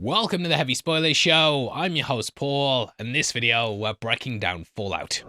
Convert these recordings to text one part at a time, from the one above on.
Welcome to the Heavy Spoilers Show. I'm your host Paul, and in this video we're breaking down Fallout.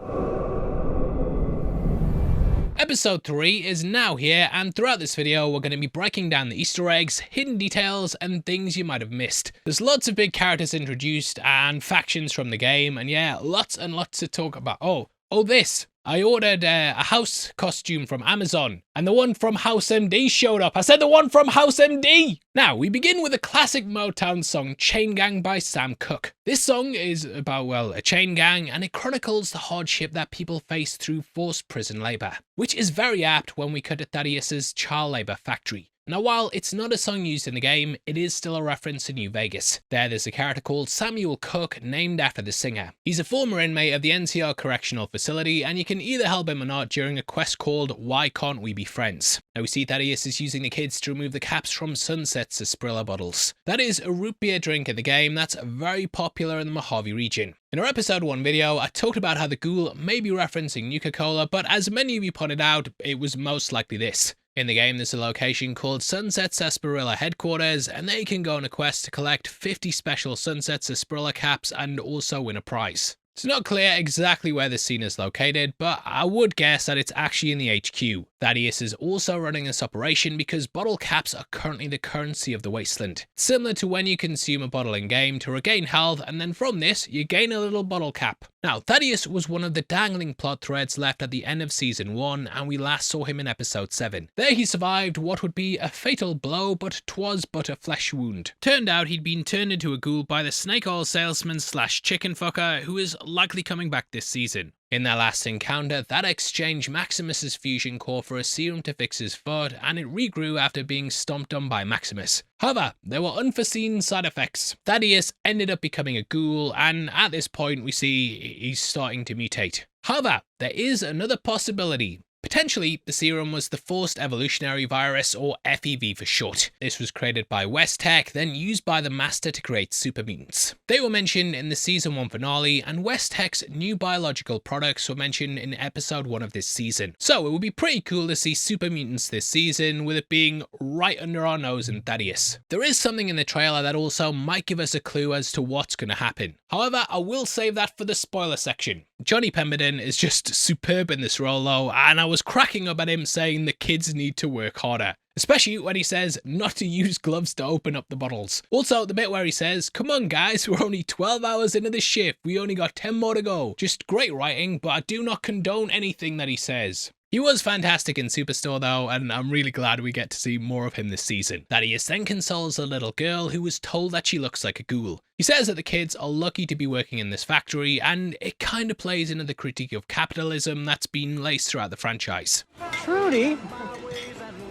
Episode 3 is now here, and throughout this video we're going to be breaking down the Easter eggs, hidden details, and things you might have missed. There's lots of big characters introduced and factions from the game, and yeah, lots and lots to talk about. Oh, this! I ordered a house costume from Amazon, and the one from House MD showed up. I said the one from House MD! Now, we begin with a classic Motown song, Chain Gang by Sam Cooke. This song is about, well, a chain gang, and it chronicles the hardship that people face through forced prison labour, which is very apt when we cut to Thaddeus's child labour factory. Now, while it's not a song used in the game, it is still a reference to New Vegas. There's a character called Samuel Cooke named after the singer. He's a former inmate of the NCR Correctional Facility, and you can either help him or not during a quest called Why Can't We Be Friends? Now, we see Thaddeus is using the kids to remove the caps from Sunset's Sarsaparilla bottles. That is a root beer drink in the game that's very popular in the Mojave region. In our episode 1 video, I talked about how the ghoul may be referencing Nuka-Cola, but as many of you pointed out, it was most likely this. In the game, there's a location called Sunset Sarsaparilla Headquarters, and there you can go on a quest to collect 50 special Sunset Sarsaparilla caps and also win a prize. It's not clear exactly where the scene is located, but I would guess that it's actually in the HQ. Thaddeus is also running this operation because bottle caps are currently the currency of the wasteland. It's similar to when you consume a bottle in game to regain health, and then from this, you gain a little bottle cap. Now, Thaddeus was one of the dangling plot threads left at the end of Season 1, and we last saw him in Episode 7. There he survived what would be a fatal blow, but 'twas but a flesh wound. Turned out he'd been turned into a ghoul by the snake oil salesman slash chicken fucker, who is likely coming back this season. In their last encounter, that exchanged Maximus's fusion core for a serum to fix his foot, and it regrew after being stomped on by Maximus. However, there were unforeseen side effects. Thaddeus ended up becoming a ghoul, and at this point we see he's starting to mutate. However, there is another possibility. Potentially, the serum was the Forced Evolutionary Virus, or FEV for short. This was created by West Tech, then used by the Master to create super mutants. They were mentioned in the Season 1 finale, and West Tech's new biological products were mentioned in Episode 1 of this season. So it would be pretty cool to see super mutants this season, with it being right under our nose in Thaddeus. There is something in the trailer that also might give us a clue as to what's going to happen. However, I will save that for the spoiler section. Johnny Pemberton is just superb in this role though, and I was cracking up at him saying the kids need to work harder. Especially when he says not to use gloves to open up the bottles. Also, the bit where he says, "Come on guys, we're only 12 hours into the shift, we only got 10 more to go." Just great writing, but I do not condone anything that he says. He was fantastic in Superstore though, and I'm really glad we get to see more of him this season. Thaddeus then consoles a little girl who was told that she looks like a ghoul. He says that the kids are lucky to be working in this factory, and it kind of plays into the critique of capitalism that's been laced throughout the franchise. Trudy,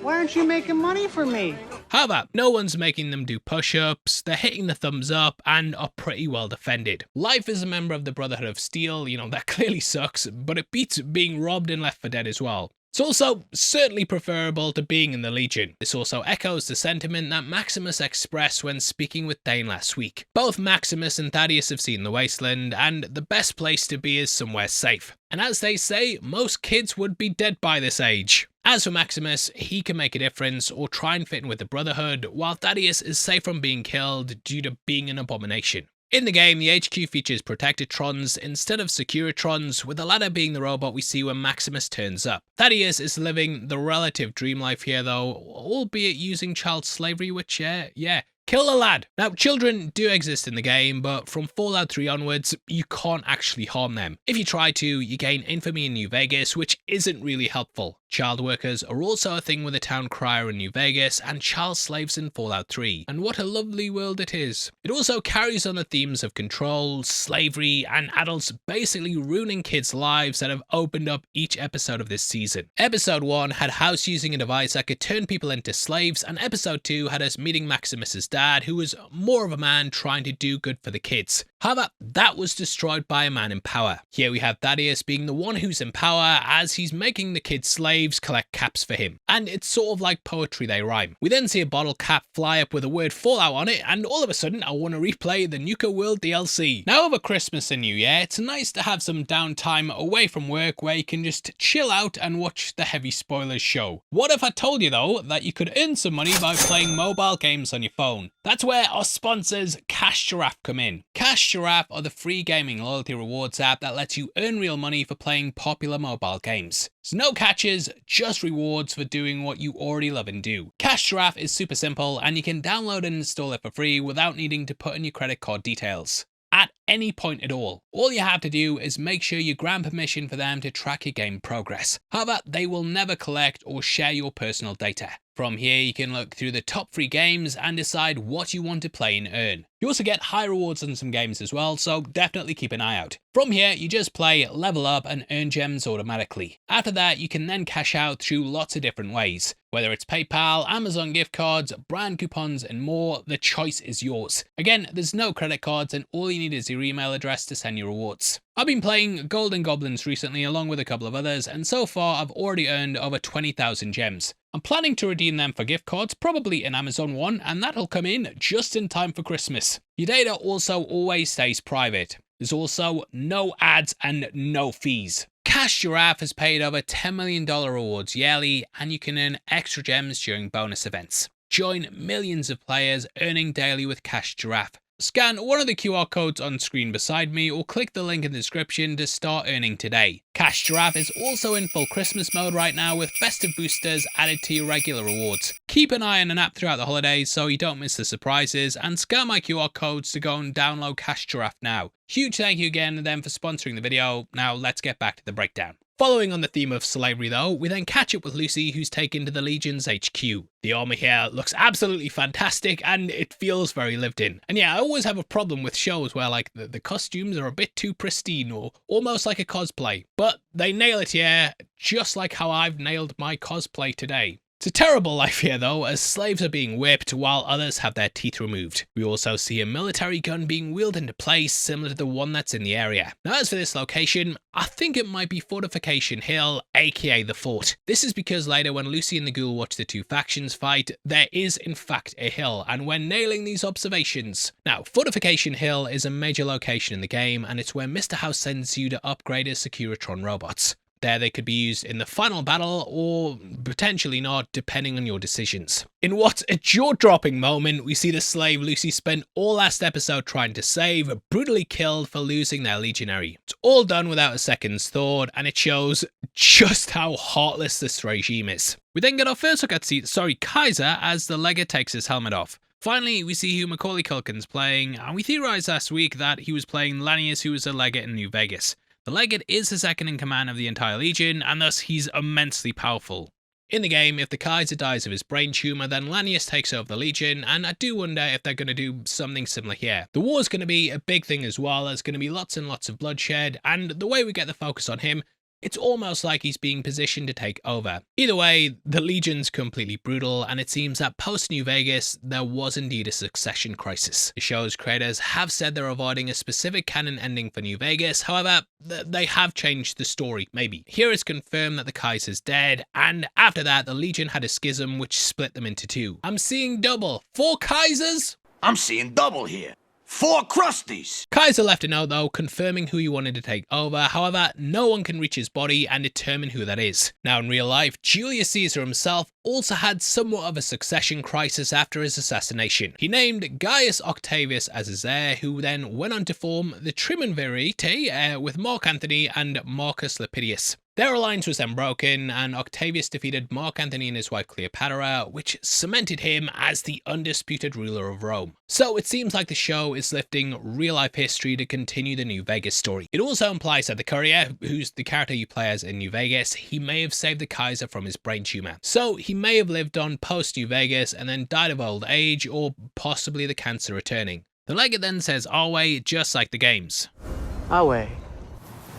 why aren't you making money for me? However, no one's making them do push-ups, they're hitting the thumbs up, and are pretty well defended. Life as a member of the Brotherhood of Steel, that clearly sucks, but it beats being robbed in Left 4 Dead as well. It's also certainly preferable to being in the Legion. This also echoes the sentiment that Maximus expressed when speaking with Dane last week. Both Maximus and Thaddeus have seen the wasteland, and the best place to be is somewhere safe. And as they say, most kids would be dead by this age. As for Maximus, he can make a difference or try and fit in with the Brotherhood, while Thaddeus is safe from being killed due to being an abomination. In the game, the HQ features Protectatrons instead of Securitrons, with the latter being the robot we see when Maximus turns up. Thaddeus is living the relative dream life here though, albeit using child slavery, which, kill the lad. Now, children do exist in the game, but from Fallout 3 onwards, you can't actually harm them. If you try to, you gain infamy in New Vegas, which isn't really helpful. Child workers are also a thing with the town crier in New Vegas, and child slaves in Fallout 3, and what a lovely world it is. It also carries on the themes of control, slavery, and adults basically ruining kids' lives that have opened up each episode of this season. Episode 1 had House using a device that could turn people into slaves, and Episode 2 had us meeting Maximus's dad, who was more of a man trying to do good for the kids. However, that was destroyed by a man in power. Here we have Thaddeus being the one who's in power, as he's making the kids slaves slaves collect caps for him, and it's sort of like poetry, they rhyme. We then see a bottle cap fly up with the word Fallout on it, and all of a sudden I want to replay the Nuka World DLC. Now over Christmas and New Year, it's nice to have some downtime away from work where you can just chill out and watch the heavy spoilers show. What if I told you though that you could earn some money by playing mobile games on your phone? That's where our sponsors Cash Giraffe come in. Cash Giraffe are the free gaming loyalty rewards app that lets you earn real money for playing popular mobile games. So no catches, just rewards for doing what you already love and do. Cash Giraffe is super simple and you can download and install it for free without needing to put in your credit card details at any point at all. All you have to do is make sure you grant permission for them to track your game progress. However, they will never collect or share your personal data. From here, you can look through the top free games and decide what you want to play and earn. You also get high rewards on some games as well, so definitely keep an eye out. From here, you just play, level up, and earn gems automatically. After that, you can then cash out through lots of different ways. Whether it's PayPal, Amazon gift cards, brand coupons, and more, the choice is yours. Again, there's no credit cards, and all you need is your email address to send your rewards. I've been playing Golden Goblins recently along with a couple of others, and so far I've already earned over 20,000 gems. I'm planning to redeem them for gift cards, probably an Amazon one, and that'll come in just in time for Christmas. Your data also always stays private. There's also no ads and no fees. Cash Giraffe has paid over $10 million rewards yearly, and you can earn extra gems during bonus events. Join millions of players earning daily with Cash Giraffe. Scan one of the QR codes on screen beside me or click the link in the description to start earning today. Cash Giraffe is also in full Christmas mode right now with festive boosters added to your regular rewards. Keep an eye on an app throughout the holidays so you don't miss the surprises, and scan my QR codes to go and download Cash Giraffe now. Huge thank you again to them for sponsoring the video. Now let's get back to the breakdown. Following on the theme of slavery though, we then catch up with Lucy, who's taken to the Legion's HQ. The armor here looks absolutely fantastic and it feels very lived in. And yeah, I always have a problem with shows where like the costumes are a bit too pristine or almost like a cosplay. But they nail it here, just like how I've nailed my cosplay today. It's a terrible life here though, as slaves are being whipped while others have their teeth removed. We also see a military gun being wheeled into place similar to the one that's in the area. Now as for this location, I think it might be Fortification Hill, aka the fort. This is because later when Lucy and the ghoul watch the two factions fight, there is in fact a hill, and we're nailing these observations. Now Fortification Hill is a major location in the game, and it's where Mr. House sends you to upgrade his Securitron robots. There they could be used in the final battle or potentially not, depending on your decisions. In what's a jaw-dropping moment, we see the slave Lucy spent all last episode trying to save, brutally killed for losing their legionary. It's all done without a second's thought, and it shows just how heartless this regime is. We then get our first look at Kaiser as the legate takes his helmet off. Finally, we see who Macaulay Culkin's playing, and we theorized last week that he was playing Lanius, who was a legate in New Vegas. The legate is the second in command of the entire Legion, and thus he's immensely powerful. In the game, if the Kaiser dies of his brain tumour, then Lanius takes over the Legion, and I do wonder if they're going to do something similar here. The war's going to be a big thing as well. There's going to be lots and lots of bloodshed, and the way we get the focus on him, it's almost like he's being positioned to take over. Either way, the Legion's completely brutal, and it seems that post-New Vegas, there was indeed a succession crisis. The show's creators have said they're avoiding a specific canon ending for New Vegas, however, they have changed the story, maybe. Here it's confirmed that the Kaiser's dead, and after that, the Legion had a schism which split them into two. I'm seeing double. 4 Kaisers? I'm seeing double here. 4 Krusties! Kaiser left a note though, confirming who he wanted to take over. However, no one can reach his body and determine who that is. Now in real life, Julius Caesar himself also had somewhat of a succession crisis after his assassination. He named Gaius Octavius as his heir, who then went on to form the Triumvirate with Mark Antony and Marcus Lepidus. Their alliance was then broken, and Octavius defeated Mark Antony and his wife Cleopatra, which cemented him as the undisputed ruler of Rome. So it seems like the show is lifting real-life history to continue the New Vegas story. It also implies that the courier, who's the character you play as in New Vegas, he may have saved the Kaiser from his brain tumor. So he may have lived on post-New Vegas and then died of old age, or possibly the cancer returning. The legate then says Awe, just like the games. Awe.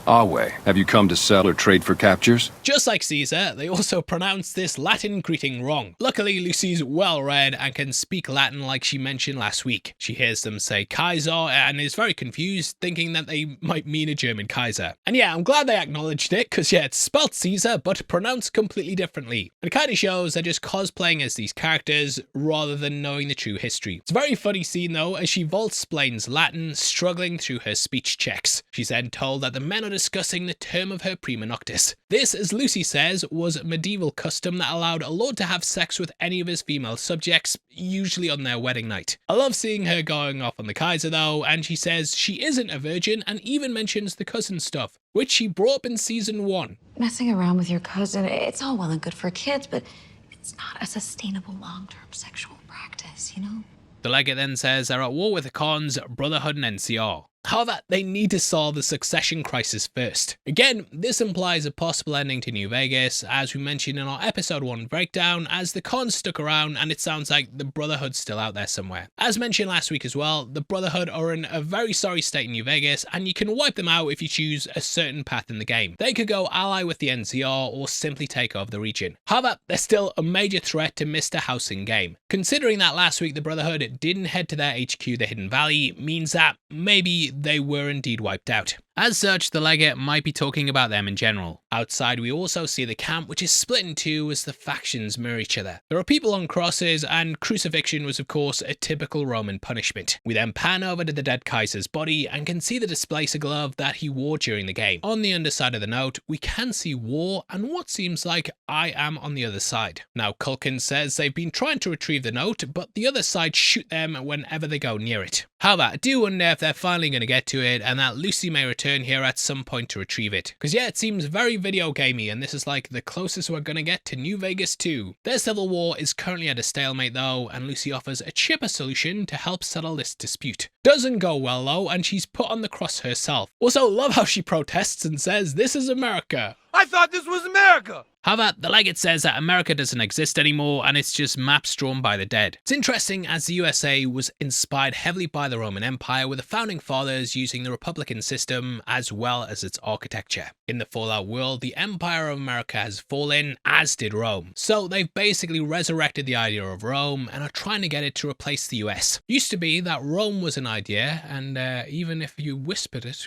Our way. Have you come to sell or trade for captures? Just like Caesar, they also pronounce this Latin greeting wrong. Luckily, Lucy's well read and can speak Latin like she mentioned last week. She hears them say Kaiser and is very confused, thinking that they might mean a German Kaiser. And yeah, I'm glad they acknowledged it, because yeah, it's spelled Caesar, but pronounced completely differently. It kind of shows they're just cosplaying as these characters, rather than knowing the true history. It's a very funny scene though, as she explains Latin, struggling through her speech checks. She's then told that the men are discussing the term of her prima noctis. This, as Lucy says, was medieval custom that allowed a lord to have sex with any of his female subjects, usually on their wedding night. I love seeing her going off on the Kaiser though, and she says she isn't a virgin and even mentions the cousin stuff, which she brought up in season 1. Messing around with your cousin, it's all well and good for kids, but it's not a sustainable long-term sexual practice, you know? The legate then says they're at war with the Khans, Brotherhood and NCR. However, they need to solve the succession crisis first. Again, this implies a possible ending to New Vegas, as we mentioned in our episode 1 breakdown, as the Khans stuck around and it sounds like the Brotherhood's still out there somewhere. As mentioned last week as well, the Brotherhood are in a very sorry state in New Vegas, and you can wipe them out if you choose a certain path in the game. They could go ally with the NCR or simply take over the region. However, they're still a major threat to Mr. House in game. Considering that last week the Brotherhood didn't head to their HQ, the Hidden Valley, means that maybe they were indeed wiped out. As such, the legate might be talking about them in general. Outside, we also see the camp, which is split in two as the factions mirror each other. There are people on crosses, and crucifixion was of course a typical Roman punishment. We then pan over to the dead Kaiser's body and can see the displacer glove that he wore during the game. On the underside of the note, we can see war and what seems like I am on the other side. Now, Culkin says they've been trying to retrieve the note, but the other side shoot them whenever they go near it. However, I do wonder if they're finally going to get to it and that Lucy may return here at some point to retrieve it. Because yeah, it seems very video gamey, and this is like the closest we're going to get to New Vegas 2. Their civil war is currently at a stalemate though, and Lucy offers a chipper solution to help settle this dispute. Doesn't go well though, and she's put on the cross herself. Also, love how she protests and says, "This is America." I thought this was America! However, the legate says that America doesn't exist anymore and it's just maps drawn by the dead. It's interesting as the USA was inspired heavily by the Roman Empire, with the founding fathers using the Republican system as well as its architecture. In the Fallout world, the Empire of America has fallen, as did Rome. So they've basically resurrected the idea of Rome and are trying to get it to replace the US. Used to be that Rome was an idea, and even if you whispered it,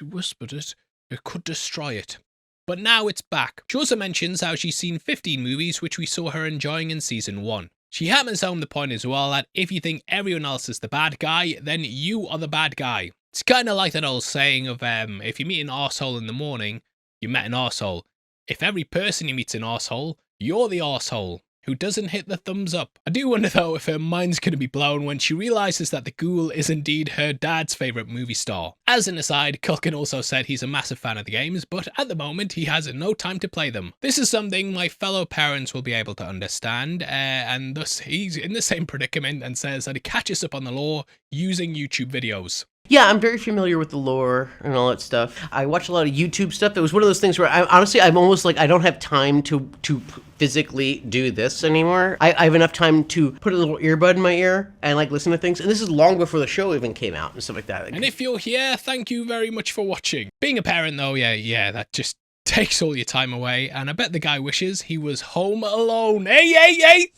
it could destroy it. But now it's back. She also mentions how she's seen 15 movies which we saw her enjoying in season 1. She hammers home the point as well that if you think everyone else is the bad guy, then you are the bad guy. It's kind of like that old saying of if you meet an arsehole in the morning, you met an arsehole. If every person you meet's an arsehole, you're the arsehole who doesn't hit the thumbs up. I do wonder though if her mind's going to be blown when she realises that the ghoul is indeed her dad's favourite movie star. As an aside, Culkin also said he's a massive fan of the games, but at the moment he has no time to play them. This is something my fellow parents will be able to understand, and thus he's in the same predicament and says that he catches up on the lore using YouTube videos. Yeah, I'm very familiar with the lore and all that stuff. I watch a lot of YouTube stuff. It was one of those things where I'm almost like I don't have time to physically do this anymore. I have enough time to put a little earbud in my ear and like listen to things. And this is long before the show even came out and stuff like that. And if you're here, thank you very much for watching. Being a parent though, yeah, that just takes all your time away. And I bet the guy wishes he was home alone. Hey!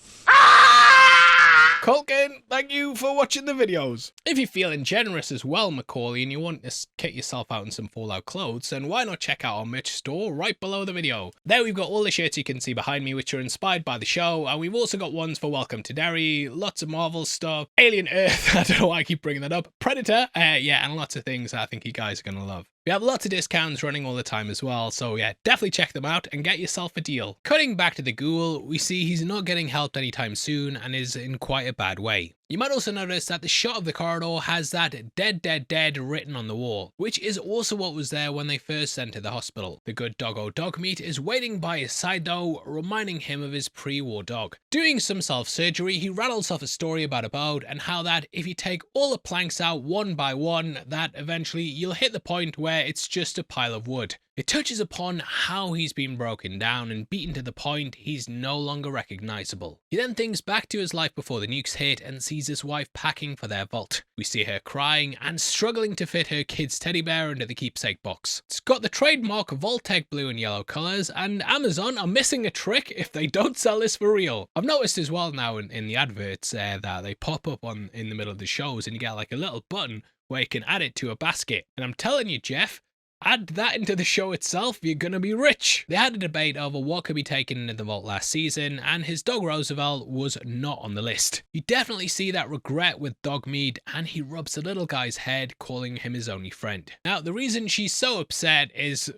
Culkin, thank you for watching the videos. If you're feeling generous as well, Macaulay, and you want to kit yourself out in some Fallout clothes, then why not check out our merch store right below the video. There we've got all the shirts you can see behind me, which are inspired by the show, and we've also got ones for Welcome to Derry, lots of Marvel stuff, Alien Earth, I don't know why I keep bringing that up, Predator, yeah, and lots of things I think you guys are going to love. We have lots of discounts running all the time as well, so yeah, definitely check them out and get yourself a deal. Cutting back to the ghoul, we see he's not getting helped anytime soon and is in quite a bad way. You might also notice that the shot of the corridor has that dead written on the wall, which is also what was there when they first entered the hospital. The good doggo Dogmeat is waiting by his side though, reminding him of his pre-war dog. Doing some self-surgery, he rattles off a story about a boat and how that if you take all the planks out one by one, that eventually you'll hit the point where it's just a pile of wood. It touches upon how he's been broken down and beaten to the point he's no longer recognizable. He then thinks back to his life before the nukes hit and sees his wife packing for their vault. We see her crying and struggling to fit her kid's teddy bear into the keepsake box. It's got the trademark Vault-Tec blue and yellow colours, and Amazon are missing a trick if they don't sell this for real. I've noticed as well now in the adverts that they pop up in the middle of the shows and you get like a little button where you can add it to a basket. And I'm telling you, Jeff, add that into the show itself, you're gonna be rich. They had a debate over what could be taken into the vault last season, and his dog Roosevelt was not on the list. You definitely see that regret with Dogmeat, and he rubs the little guy's head, calling him his only friend. Now, the reason she's so upset is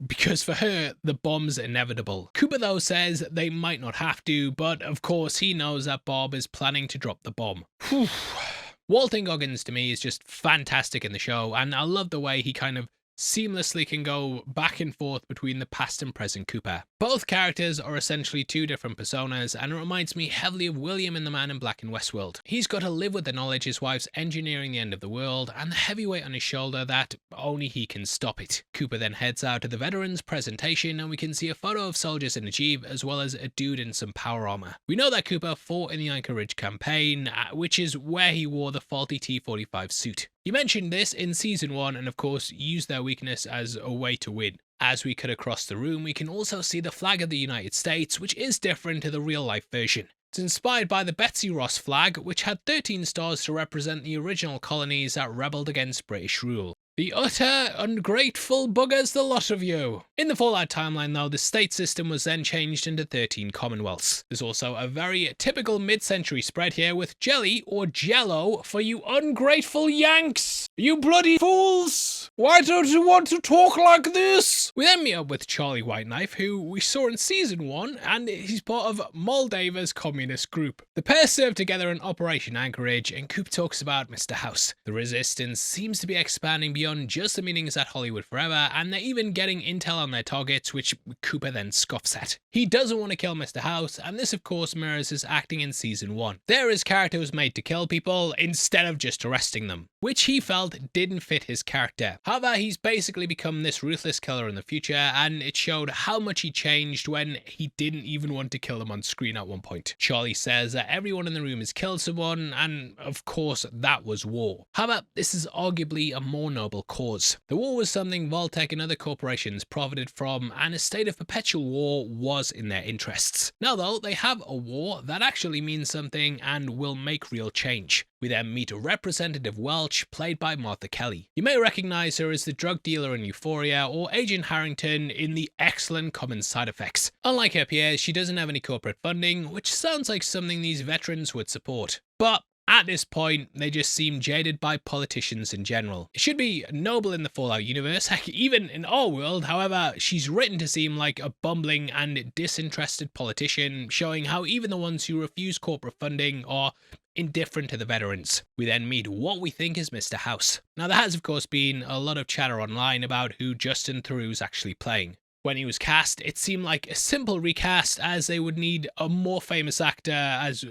because for her, the bomb's inevitable. Cooper though says they might not have to, but of course he knows that Bob is planning to drop the bomb. Whew. Walton Goggins to me is just fantastic in the show, and I love the way he kind of seamlessly can go back and forth between the past and present Cooper. Both characters are essentially two different personas, and it reminds me heavily of William in The Man in Black in Westworld. He's got to live with the knowledge his wife's engineering the end of the world, and the heavy weight on his shoulder that only he can stop it. Cooper then heads out to the veterans presentation, and we can see a photo of soldiers in a jeep, as well as a dude in some power armor. We know that Cooper fought in the Anchor Ridge campaign, which is where he wore the faulty T-45 suit. He mentioned this in season 1 and of course used their weakness as a way to win. As we cut across the room, we can also see the flag of the United States, which is different to the real life version. It's inspired by the Betsy Ross flag, which had 13 stars to represent the original colonies that rebelled against British rule. The utter ungrateful buggers, the lot of you. In the Fallout timeline though, the state system was then changed into 13 commonwealths. There's also a very typical mid-century spread here with jelly or jello for you ungrateful Yanks. You bloody fools! Why don't you want to talk like this? We then meet up with Charlie Whiteknife, who we saw in season 1, and he's part of Moldaver's communist group. The pair serve together in Operation Anchorage, and Coop talks about Mr. House. The resistance seems to be expanding beyond just the meetings at Hollywood Forever, and they're even getting intel on their targets, which Cooper then scoffs at. He doesn't want to kill Mr. House, and this of course mirrors his acting in season 1. There his character was made to kill people instead of just arresting them, which he felt didn't fit his character. However, he's basically become this ruthless killer in the future, and it showed how much he changed when he didn't even want to kill them on screen at one point. Charlie says that everyone in the room has killed someone, and of course that was war. However, this is arguably a more noble cause. The war was something Vault-Tec and other corporations profited from, and a state of perpetual war was in their interests. Now though, they have a war that actually means something and will make real change. We then meet Representative Welch, played by Martha Kelly. You may recognize her as the drug dealer in Euphoria, or Agent Harrington in the excellent Common Side Effects. Unlike her peers, she doesn't have any corporate funding, which sounds like something these veterans would support. But at this point, they just seem jaded by politicians in general. It should be noble in the Fallout universe, heck, even in our world. However, she's written to seem like a bumbling and disinterested politician, showing how even the ones who refuse corporate funding are indifferent to the veterans. We then meet what we think is Mr. House. Now there has of course been a lot of chatter online about who Justin Theroux's actually playing. When he was cast, it seemed like a simple recast, as they would need a more famous actor, as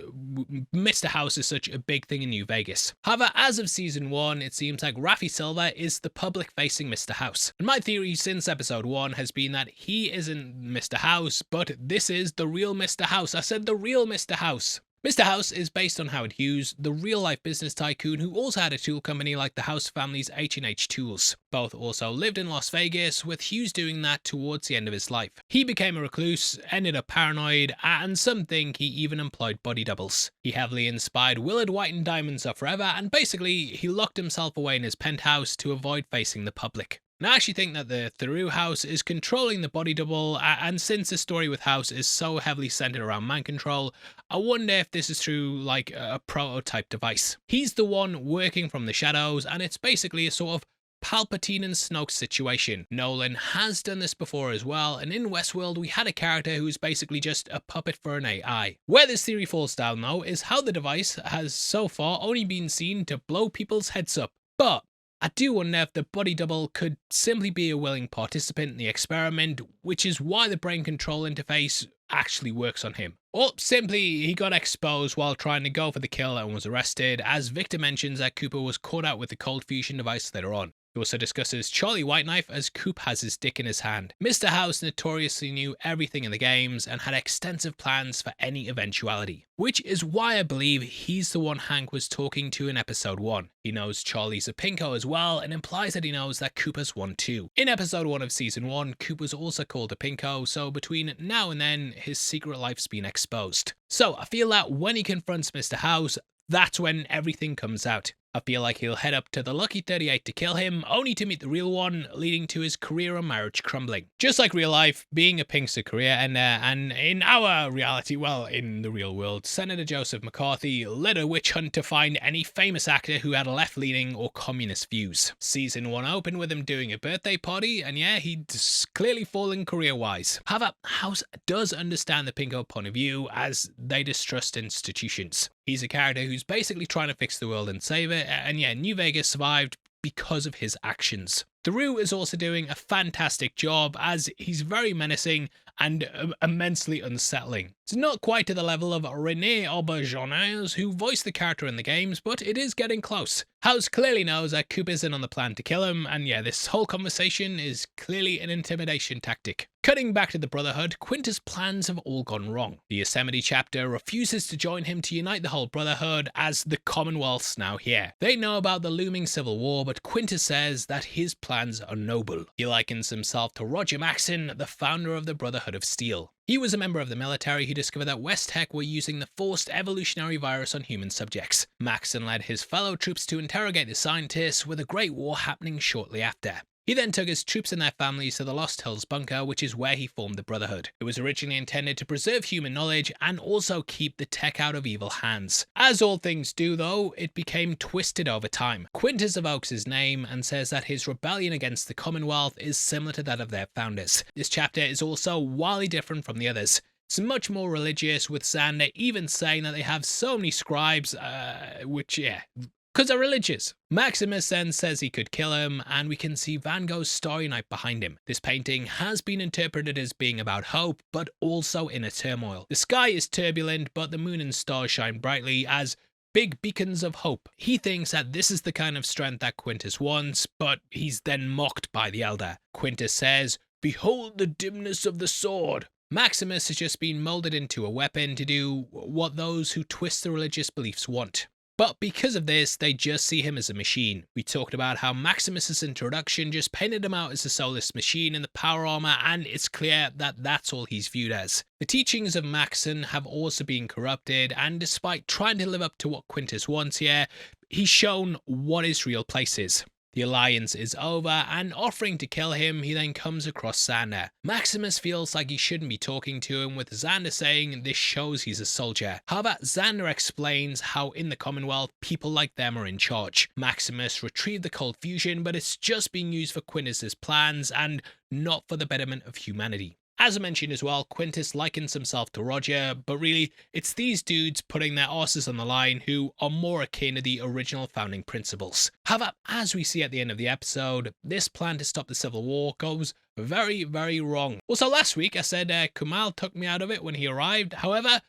Mr. House is such a big thing in New Vegas. However, as of season 1, it seems like Rafi Silva is the public-facing Mr. House. And my theory since episode 1 has been that he isn't Mr. House, but this is the real Mr. House. I said the real Mr. House. Mr. House is based on Howard Hughes, the real-life business tycoon who also had a tool company like the House family's H&H Tools. Both also lived in Las Vegas, with Hughes doing that towards the end of his life. He became a recluse, ended up paranoid, and some think he even employed body doubles. He heavily inspired Willard White and Diamonds Are Forever, and basically he locked himself away in his penthouse to avoid facing the public. And I actually think that the Theroux house is controlling the body double, and since the story with House is so heavily centered around mind control, I wonder if this is through like a prototype device. He's the one working from the shadows, and it's basically a sort of Palpatine and Snoke situation. Nolan has done this before as well, and in Westworld we had a character who was basically just a puppet for an AI. Where this theory falls down though is how the device has so far only been seen to blow people's heads up. But I do wonder if the body double could simply be a willing participant in the experiment, which is why the brain control interface actually works on him. Or simply he got exposed while trying to go for the kill and was arrested, as Victor mentions that Cooper was caught out with the cold fusion device later on. He also discusses Charlie Whiteknife as Coop has his dick in his hand. Mr. House notoriously knew everything in the games and had extensive plans for any eventuality, which is why I believe he's the one Hank was talking to in episode 1. He knows Charlie's a pinko as well and implies that he knows that Coop has one too. In episode 1 of season 1, Coop was also called a pinko, so between now and then, his secret life's been exposed. So I feel that when he confronts Mr. House, that's when everything comes out. I feel like he'll head up to the Lucky 38 to kill him, only to meet the real one, leading to his career and marriage crumbling. Just like real life, being a pinkster career ender, and in our reality, well, in the real world, Senator Joseph McCarthy led a witch hunt to find any famous actor who had left-leaning or communist views. Season 1 opened with him doing a birthday party, and yeah, he's clearly fallen career-wise. However, House does understand the pinko point of view, as they distrust institutions. He's a character who's basically trying to fix the world and save it, and yeah, New Vegas survived because of his actions. Theroux is also doing a fantastic job, as he's very menacing and immensely unsettling. It's not quite to the level of René Auberjonois, who voiced the character in the games, but it is getting close. House clearly knows that Coop isn't on the plan to kill him, and yeah, this whole conversation is clearly an intimidation tactic. Cutting back to the Brotherhood, Quintus' plans have all gone wrong. The Yosemite chapter refuses to join him to unite the whole Brotherhood, as the Commonwealth's now here. They know about the looming civil war, but Quintus says that his plans are noble. He likens himself to Roger Maxson, the founder of the Brotherhood of Steel. He was a member of the military who discovered that West Tech were using the forced evolutionary virus on human subjects. Maxson led his fellow troops to interrogate the scientists, with a great war happening shortly after. He then took his troops and their families to the Lost Hills bunker, which is where he formed the Brotherhood. It was originally intended to preserve human knowledge and also keep the tech out of evil hands. As all things do though, it became twisted over time. Quintus evokes his name and says that his rebellion against the Commonwealth is similar to that of their founders. This chapter is also wildly different from the others. It's much more religious, with Xander even saying that they have so many scribes, because they're religious. Maximus then says he could kill him, and we can see Van Gogh's Starry Night behind him. This painting has been interpreted as being about hope, but also inner turmoil. The sky is turbulent, but the moon and stars shine brightly as big beacons of hope. He thinks that this is the kind of strength that Quintus wants, but he's then mocked by the Elder. Quintus says, "Behold the dimness of the sword." Maximus has just been molded into a weapon to do what those who twist the religious beliefs want. But because of this, they just see him as a machine. We talked about how Maximus's introduction just painted him out as a soulless machine in the power armor, and it's clear that that's all he's viewed as. The teachings of Maxson have also been corrupted, and despite trying to live up to what Quintus wants here, he's shown what his real place is. The alliance is over, and offering to kill him, he then comes across Xander. Maximus feels like he shouldn't be talking to him, with Xander saying this shows he's a soldier. However, Xander explains how in the Commonwealth, people like them are in charge. Maximus retrieved the cold fusion, but it's just being used for Quintus's plans and not for the betterment of humanity. As I mentioned as well, Quintus likens himself to Roger, but really, it's these dudes putting their asses on the line who are more akin to the original founding principles. However, as we see at the end of the episode, this plan to stop the Civil War goes very, very wrong. Also, last week I said Kumail took me out of it when he arrived. However,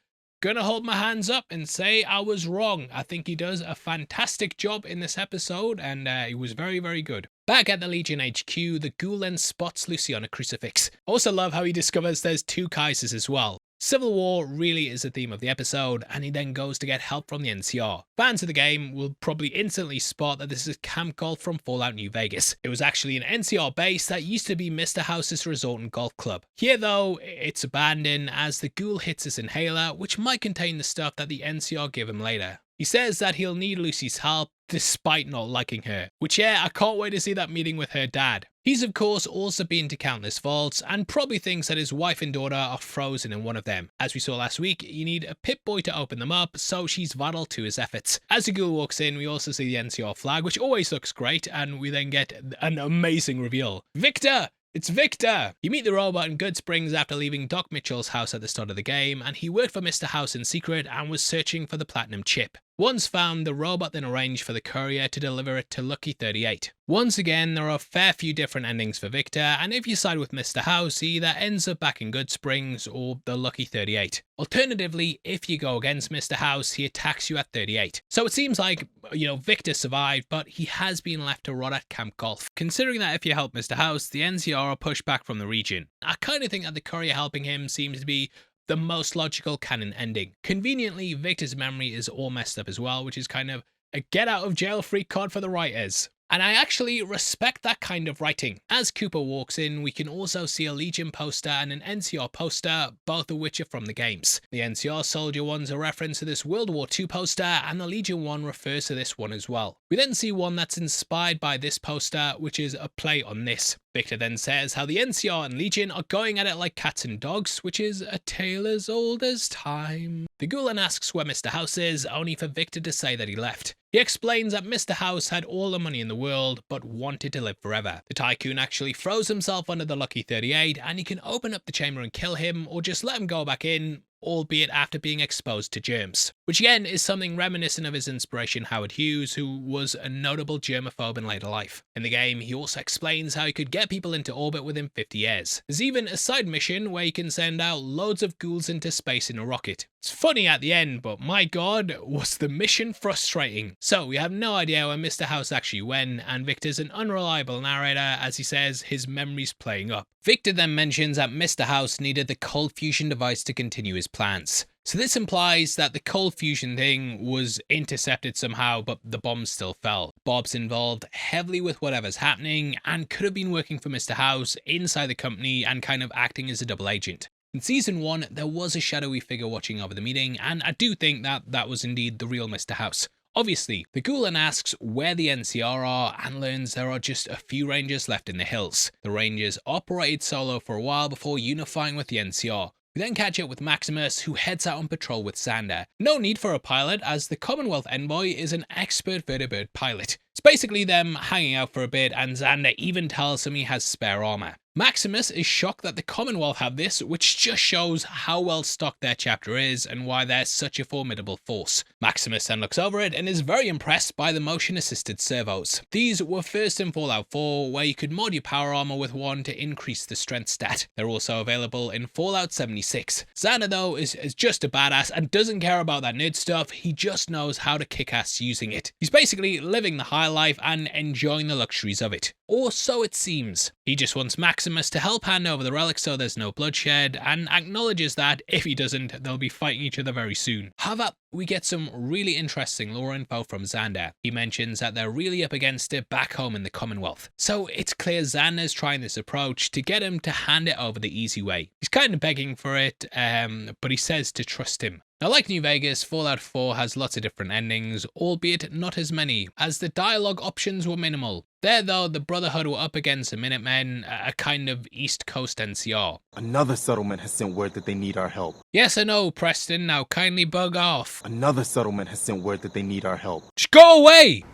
gonna hold my hands up and say I was wrong. I think he does a fantastic job in this episode, and he was very, very good. Back at the Legion HQ, the ghoul then spots Lucy on a crucifix. Also love how he discovers there's two Kaisers as well. Civil War really is the theme of the episode, and he then goes to get help from the NCR. Fans of the game will probably instantly spot that this is Camp Golf from Fallout New Vegas. It was actually an NCR base that used to be Mr. House's resort and golf club. Here though, it's abandoned as the ghoul hits his inhaler, which might contain the stuff that the NCR give him later. He says that he'll need Lucy's help, despite not liking her. Which yeah, I can't wait to see that meeting with her dad. He's of course also been to countless vaults, and probably thinks that his wife and daughter are frozen in one of them. As we saw last week, you need a Pip-Boy to open them up, so she's vital to his efforts. As the ghoul walks in, we also see the NCR flag, which always looks great, and we then get an amazing reveal. Victor! It's Victor! You meet the robot in Good Springs after leaving Doc Mitchell's house at the start of the game, and he worked for Mr. House in secret and was searching for the platinum chip. Once found, the robot then arranged for the courier to deliver it to Lucky 38. Once again, there are a fair few different endings for Victor, and if you side with Mr. House, he either ends up back in Good Springs or the Lucky 38. Alternatively, if you go against Mr. House, he attacks you at 38. So it seems like, Victor survived, but he has been left to rot at Camp Golf. Considering that if you help Mr. House, the NCR are pushed back from the region. I kind of think that the courier helping him seems to be the most logical canon ending. Conveniently, Victor's memory is all messed up as well, which is kind of a get out of jail free card for the writers. And I actually respect that kind of writing. As Cooper walks in, we can also see a Legion poster and an NCR poster, both of which are from the games. The NCR soldier one's a reference to this World War II poster, and the Legion one refers to this one as well. We then see one that's inspired by this poster, which is a play on this. Victor then says how the NCR and Legion are going at it like cats and dogs, which is a tale as old as time. The Gulen asks where Mr. House is, only for Victor to say that he left. He explains that Mr. House had all the money in the world, but wanted to live forever. The tycoon actually throws himself under the Lucky 38, and he can open up the chamber and kill him, or just let him go back in, albeit after being exposed to germs. Which again is something reminiscent of his inspiration Howard Hughes, who was a notable germaphobe in later life. In the game, he also explains how he could get people into orbit within 50 years. There's even a side mission where he can send out loads of ghouls into space in a rocket. It's funny at the end, but my god, was the mission frustrating. So we have no idea where Mr. House actually went, and Victor's an unreliable narrator as he says his memory's playing up. Victor then mentions that Mr. House needed the cold fusion device to continue his plans. So this implies that the cold fusion thing was intercepted somehow, but the bomb still fell. Bob's involved heavily with whatever's happening and could have been working for Mr. House inside the company and kind of acting as a double agent. In Season 1, there was a shadowy figure watching over the meeting, and I do think that that was indeed the real Mr. House. Obviously, the Gulen asks where the NCR are and learns there are just a few Rangers left in the hills. The Rangers operated solo for a while before unifying with the NCR. We then catch up with Maximus, who heads out on patrol with Xander. No need for a pilot, as the Commonwealth envoy is an expert vertibird pilot. It's basically them hanging out for a bit, and Xander even tells him he has spare armor. Maximus is shocked that the Commonwealth have this, which just shows how well stocked their chapter is and why they're such a formidable force. Maximus then looks over it and is very impressed by the motion-assisted servos. These were first in Fallout 4, where you could mod your power armor with one to increase the strength stat. They're also available in Fallout 76. Xander though is just a badass and doesn't care about that nerd stuff, he just knows how to kick ass using it. He's basically living the high life and enjoying the luxuries of it. Or so it seems. He just wants Maximus to help hand over the relic so there's no bloodshed, and acknowledges that if he doesn't, they'll be fighting each other very soon. However, we get some really interesting lore info from Xander. He mentions that they're really up against it back home in the Commonwealth. So it's clear Xander's trying this approach to get him to hand it over the easy way. He's kind of begging for it, but he says to trust him. Now, like New Vegas, Fallout 4 has lots of different endings, albeit not as many, as the dialogue options were minimal. There though, the Brotherhood were up against the Minutemen, a kind of East Coast NCR. Another settlement has sent word that they need our help. Yes, I know, Preston, now kindly bug off. Another settlement has sent word that they need our help. Just go away!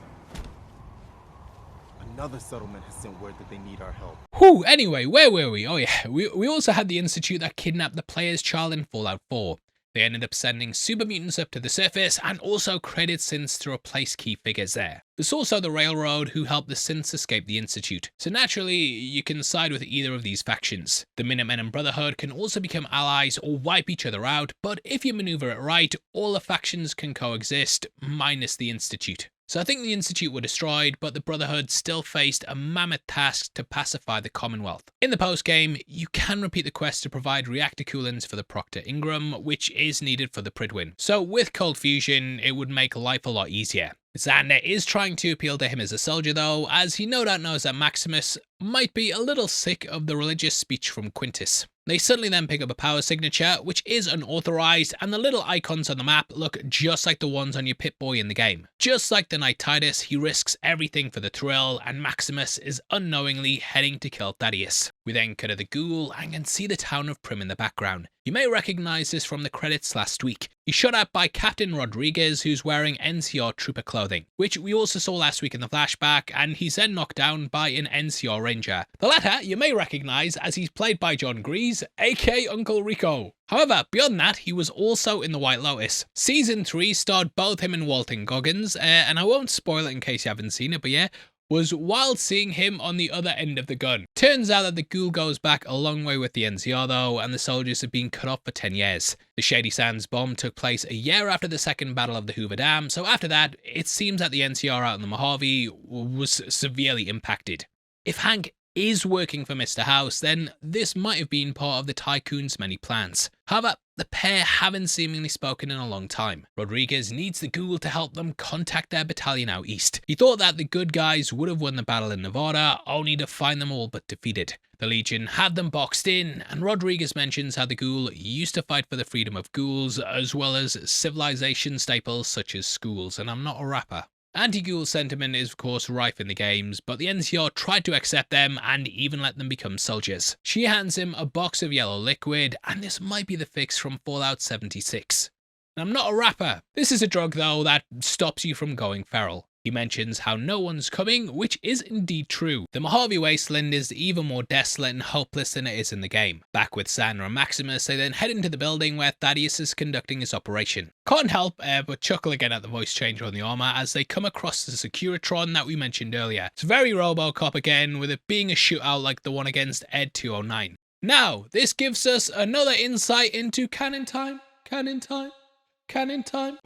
Another settlement has sent word that they need our help. Whew, anyway, where were we? Oh yeah, we also had the Institute that kidnapped the player's child in Fallout 4. They ended up sending super mutants up to the surface and also created synths to replace key figures there. There's also the Railroad, who helped the synths escape the Institute. So naturally, you can side with either of these factions. The Minutemen and Brotherhood can also become allies or wipe each other out, but if you maneuver it right, all the factions can coexist, minus the Institute. So I think the Institute were destroyed, but the Brotherhood still faced a mammoth task to pacify the Commonwealth. In the post-game, you can repeat the quest to provide reactor coolants for the Proctor Ingram, which is needed for the Pridwin. So with cold fusion, it would make life a lot easier. Xander is trying to appeal to him as a soldier though, as he no doubt knows that Maximus might be a little sick of the religious speech from Quintus. They suddenly then pick up a power signature, which is unauthorized, and the little icons on the map look just like the ones on your Pip-Boy in the game. Just like the Knight Thaddeus, he risks everything for the thrill, and Maximus is unknowingly heading to kill Thaddeus. We then cut to the ghoul and can see the town of Prim in the background. You may recognize this from the credits last week. He's shot at by Captain Rodriguez, who's wearing NCR trooper clothing, which we also saw last week in the flashback, and he's then knocked down by an NCR ranger. The latter you may recognize as he's played by John Grease, Freeze, aka Uncle Rico. However, beyond that, he was also in The White Lotus. Season 3 starred both him and Walton Goggins, and I won't spoil it in case you haven't seen it, but yeah, was wild seeing him on the other end of the gun. Turns out that the ghoul goes back a long way with the NCR though, and the soldiers have been cut off for 10 years. The Shady Sands bomb took place a year after the second battle of the Hoover Dam, so after that, it seems that the NCR out in the Mojave was severely impacted. If Hank is working for Mr. House, then this might have been part of the tycoon's many plans. However, the pair haven't seemingly spoken in a long time. Rodriguez needs the ghoul to help them contact their battalion out east. He thought that the good guys would have won the battle in Nevada, only to find them all but defeated. The Legion had them boxed in, and Rodriguez mentions how the ghoul used to fight for the freedom of ghouls, as well as civilization staples such as schools, and I'm not a rapper. Anti-ghoul sentiment is of course rife in the games, but the NCR tried to accept them and even let them become soldiers. She hands him a box of yellow liquid, and this might be the fix from Fallout 76. And I'm not a rapper. This is a drug though that stops you from going feral. He mentions how no one's coming, which is indeed true. The Mojave Wasteland is even more desolate and hopeless than it is in the game. Back with Xander and Maximus, they then head into the building where Thaddeus is conducting his operation. Can't help but chuckle again at the voice changer on the armor as they come across the Securitron that we mentioned earlier. It's very RoboCop again, with it being a shootout like the one against Ed 209. Now, this gives us another insight into canon time. Canon time. Cannon time.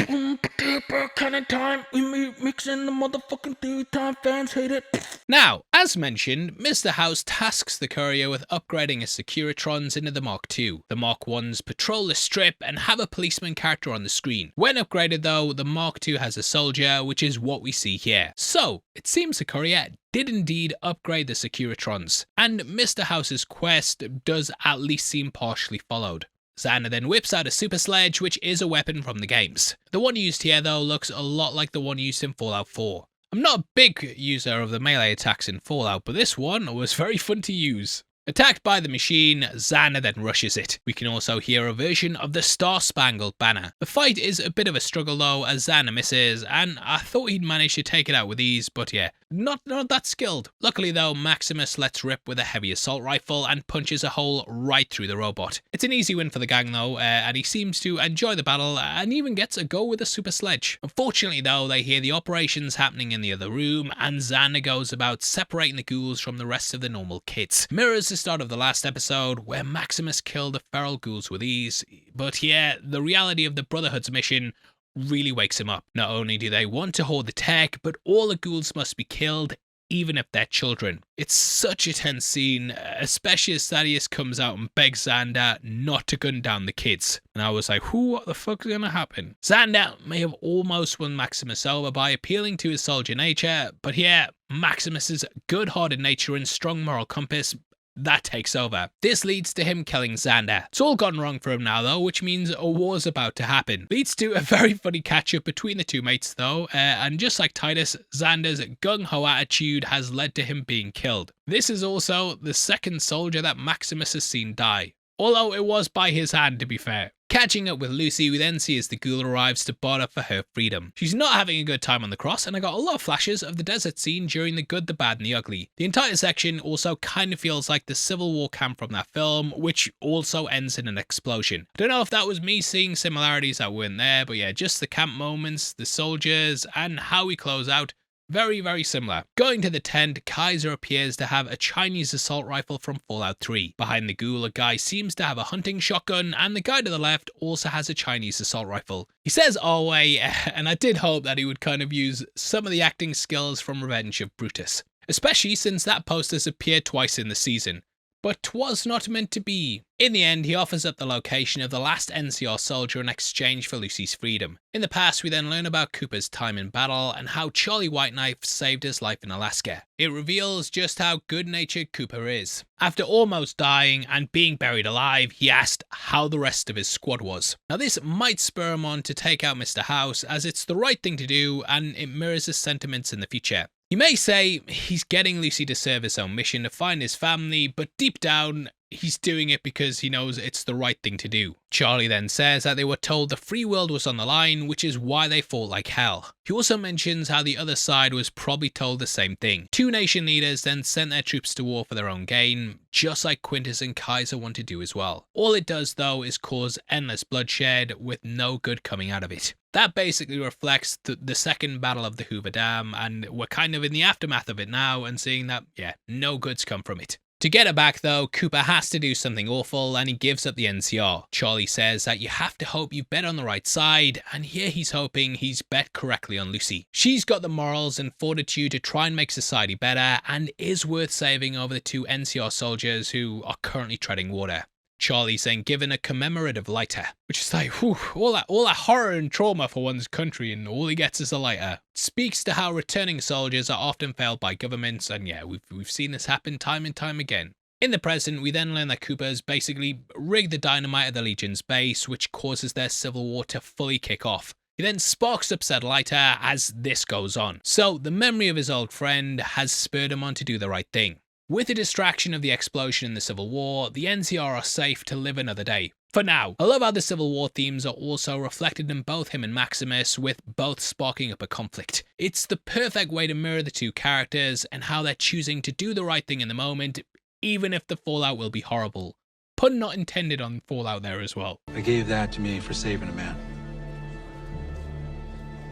Cannon time. We mix in the motherfucking time. Fans hate it. Now, as mentioned, Mr. House tasks the courier with upgrading his Securitrons into the Mark II. The Mark Is patrol the strip and have a policeman character on the screen. When upgraded though, the Mark II has a soldier, which is what we see here. So, it seems the courier did indeed upgrade the Securitrons, and Mr. House's quest does at least seem partially followed. Xander then whips out a super sledge, which is a weapon from the games. The one used here though looks a lot like the one used in Fallout 4. I'm not a big user of the melee attacks in Fallout, but this one was very fun to use. Attacked by the machine, Xander then rushes it. We can also hear a version of the Star-Spangled Banner. The fight is a bit of a struggle though, as Xander misses, and I thought he'd manage to take it out with ease, but yeah, not that skilled. Luckily though, Maximus lets rip with a heavy assault rifle and punches a hole right through the robot. It's an easy win for the gang though, and he seems to enjoy the battle and even gets a go with a super sledge. Unfortunately though, they hear the operations happening in the other room, and Xander goes about separating the ghouls from the rest of the normal kids. Mirrors the start of the last episode, where Maximus killed the feral ghouls with ease, but yeah, the reality of the Brotherhood's mission really wakes him up. Not only do they want to hoard the tech, but all the ghouls must be killed, even if they're children. It's such a tense scene, especially as Thaddeus comes out and begs Xander not to gun down the kids. And I was like, what the fuck's gonna happen? Xander may have almost won Maximus over by appealing to his soldier nature, but yeah, Maximus's good-hearted nature and strong moral compass, that takes over. This leads to him killing Xander. It's all gone wrong for him now though, which means a war's about to happen. Leads to a very funny catch-up between the two mates though, and just like Titus, Xander's gung-ho attitude has led to him being killed. This is also the second soldier that Maximus has seen die, although it was by his hand to be fair. Catching up with Lucy, we then see as the ghoul arrives to barter for her freedom. She's not having a good time on the cross, and I got a lot of flashes of the desert scene during The Good, the Bad and the Ugly. The entire section also kind of feels like the Civil War camp from that film, which also ends in an explosion. I don't know if that was me seeing similarities that weren't there, but yeah, just the camp moments, the soldiers, and how we close out, very, very similar. Going to the tent, Kaiser appears to have a Chinese assault rifle from Fallout 3. Behind the ghoul, a guy seems to have a hunting shotgun, and the guy to the left also has a Chinese assault rifle. He says "Always," and I did hope that he would kind of use some of the acting skills from Revenge of Brutus, especially since that poster's appeared twice in the season. But 'twas not meant to be. In the end, he offers up the location of the last NCR soldier in exchange for Lucy's freedom. In the past, we then learn about Cooper's time in battle and how Charlie Whiteknife saved his life in Alaska. It reveals just how good-natured Cooper is. After almost dying and being buried alive, he asked how the rest of his squad was. Now this might spur him on to take out Mr. House, as it's the right thing to do and it mirrors his sentiments in the future. He may say he's getting Lucy to serve his own mission to find his family, but deep down, he's doing it because he knows it's the right thing to do. Charlie then says that they were told the free world was on the line, which is why they fought like hell. He also mentions how the other side was probably told the same thing. Two nation leaders then sent their troops to war for their own gain, just like Quintus and Kaiser want to do as well. All it does though is cause endless bloodshed with no good coming out of it. That basically reflects the second battle of the Hoover Dam, and we're kind of in the aftermath of it now and seeing that, yeah, no goods come from it. To get her back though, Cooper has to do something awful and he gives up the NCR. Charlie says that you have to hope you bet on the right side, and here he's hoping he's bet correctly on Lucy. She's got the morals and fortitude to try and make society better and is worth saving over the two NCR soldiers who are currently treading water. Charlie's then given a commemorative lighter, which is like, whew, all that horror and trauma for one's country, and all he gets is a lighter. Speaks to how returning soldiers are often failed by governments, and yeah, we've seen this happen time and time again. In the present, we then learn that Cooper's basically rigged the dynamite at the Legion's base, which causes their civil war to fully kick off. He then sparks up said lighter as this goes on. So the memory of his old friend has spurred him on to do the right thing. With the distraction of the explosion in the Civil War, the NCR are safe to live another day. For now. I love how the Civil War themes are also reflected in both him and Maximus, with both sparking up a conflict. It's the perfect way to mirror the two characters and how they're choosing to do the right thing in the moment, even if the fallout will be horrible. Pun not intended on fallout there as well. They gave that to me for saving a man,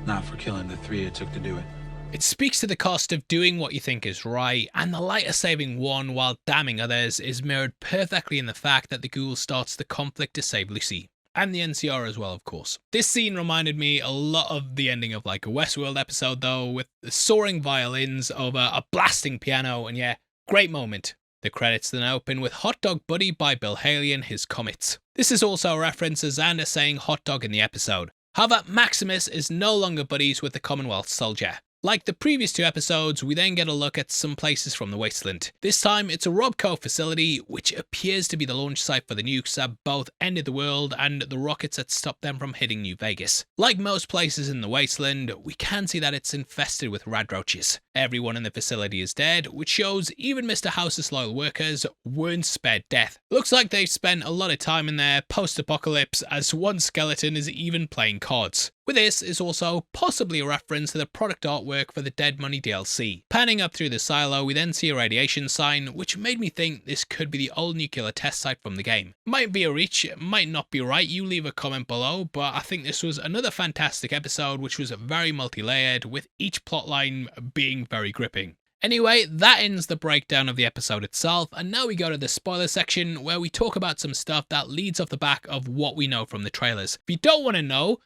not for killing the three it took to do it. It speaks to the cost of doing what you think is right, and the lighter saving one while damning others is mirrored perfectly in the fact that the ghoul starts the conflict to save Lucy. And the NCR as well, of course. This scene reminded me a lot of the ending of like a Westworld episode though, with the soaring violins over a blasting piano, and yeah, great moment. The credits then open with Hot Dog Buddy by Bill Haley and his Comets. This is also a reference to Xander saying hot dog in the episode. However, Maximus is no longer buddies with the Commonwealth soldier. Like the previous two episodes, we then get a look at some places from the wasteland. This time, it's a Robco facility, which appears to be the launch site for the nukes that both ended the world and the rockets that stopped them from hitting New Vegas. Like most places in the wasteland, we can see that it's infested with radroaches. Everyone in the facility is dead, which shows even Mr. House's loyal workers weren't spared death. Looks like they've spent a lot of time in there post-apocalypse, as one skeleton is even playing cards. With this is also possibly a reference to the product artwork for the Dead Money DLC. Panning up through the silo, we then see a radiation sign, which made me think this could be the old nuclear test site from the game. Might be a reach, might not be right, you leave a comment below, but I think this was another fantastic episode which was very multi-layered, with each plotline being very gripping. Anyway, that ends the breakdown of the episode itself, and now we go to the spoiler section where we talk about some stuff that leads off the back of what we know from the trailers. If you don't want to know,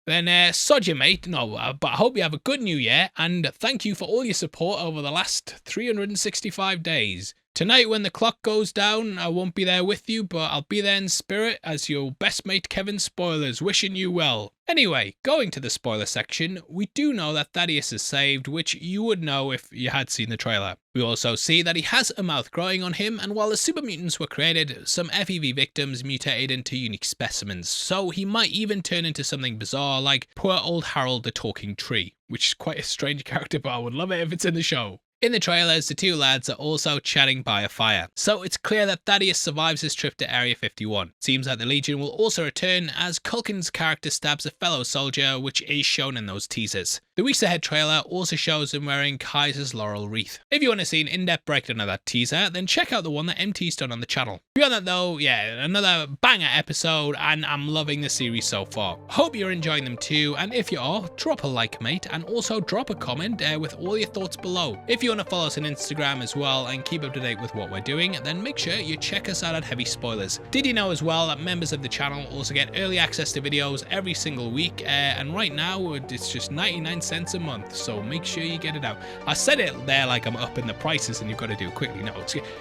then sod you, mate. No, but I hope you have a good new year, and thank you for all your support over the last 365 days. Tonight when the clock goes down, I won't be there with you, but I'll be there in spirit as your best mate Kevin Spoilers, wishing you well. Anyway, going to the spoiler section, we do know that Thaddeus is saved, which you would know if you had seen the trailer. We also see that he has a mouth growing on him, and while the super mutants were created, some FEV victims mutated into unique specimens, so he might even turn into something bizarre like poor old Harold the Talking Tree, which is quite a strange character, but I would love it if it's in the show. In the trailers, the two lads are also chatting by a fire, so it's clear that Thaddeus survives his trip to Area 51. Seems that the Legion will also return as Culkin's character stabs a fellow soldier, which is shown in those teasers. The Weeks Ahead trailer also shows him wearing Kaiser's laurel wreath. If you want to see an in-depth breakdown of that teaser, then check out the one that MT's done on the channel. Beyond that though, yeah, another banger episode, and I'm loving the series so far. Hope you're enjoying them too, and if you are, drop a like, mate, and also drop a comment with all your thoughts below. If you want to follow us on Instagram as well and keep up to date with what we're doing, then make sure you check us out at Heavy Spoilers. Did you know as well that members of the channel also get early access to videos every single week, and right now it's just 99 cents a month, so make sure you get it out. I said it there like I'm upping the prices and you've got to do it quickly. No,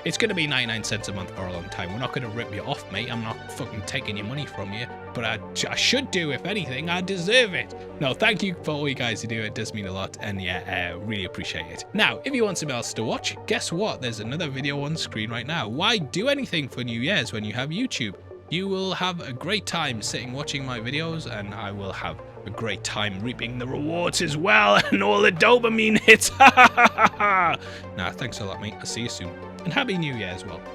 it's going to be 99 cents a month for a long time. We're not going to rip you off, mate. I'm not fucking taking your money from you, but I should do, if anything. I deserve it. No, thank you for all you guys who do. It does mean a lot, and yeah, really appreciate it. Now, if you want something else to watch, guess what? There's another video on screen right now. Why do anything for New Year's when you have YouTube? You will have a great time sitting watching my videos, and I will have a great time reaping the rewards as well, and all the dopamine hits. Nah, thanks a lot, mate. I'll see you soon, and Happy New Year as well.